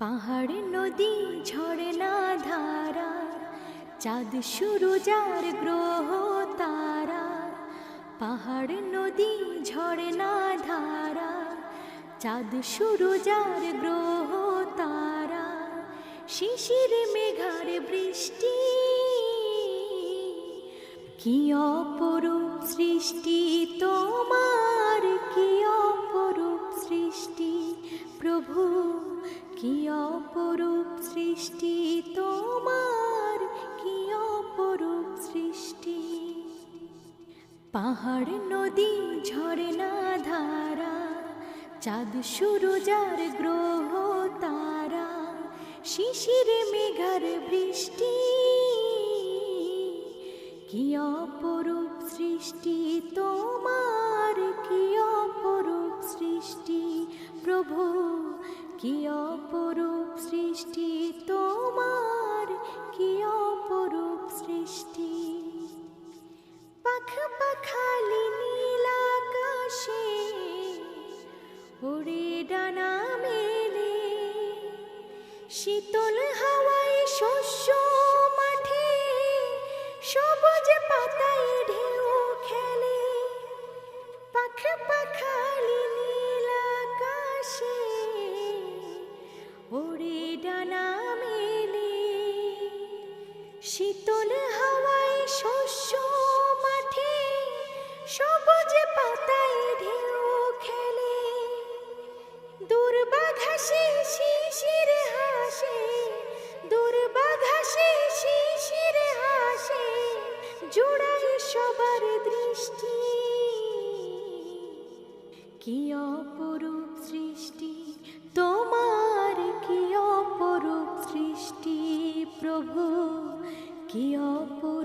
পাহাড় নদী ঝরনা ধারা, চাঁদ সূরজার গ্রহ তারা। পাহাড় নদী ঝরনা ধারা, চাঁদ সূরজার গ্রহ তারা। শিশির মেঘার বৃষ্টি, কি অপরূপ সৃষ্টি তোমার, কি অপরূপ সৃষ্টি প্রভু, কি অপরূপ সৃষ্টি তোমার, কি অপরূপ সৃষ্টি। পাহাড় নদী ঝরনা ধারা, চাঁদ সূরজার গ্রহ তারা। শিশির মেঘার বৃষ্টি, কি অপরূপ সৃষ্টি তোমার, কি অপরূপ সৃষ্টি প্রভু, কি অপরূপ সৃষ্টি তোমার, কি অপরূপ সৃষ্টি। পাখ পাখালি নীল আকাশে ওরে ডানা মেলে, শীতল হাওয়ায় শস্য মাঠে সবুজ পাতায় ঢেউ খেলে। পাখ পাখালি নীল আকাশে ওরে ডানা মেলে, শীতল হাওয়ায় শস্য মাঠে সবুজ পাতায় ঢেউ খেলে। দুর্বাঘাসে শিশির হাসে, দুর্বাঘাসে শিশির হাসে, জোড়ায় সবার দৃষ্টি। কি অপরূপ সৃষ্টি তোমার, কি অপরূপ সৃষ্টি প্রভু, কি অপরূপ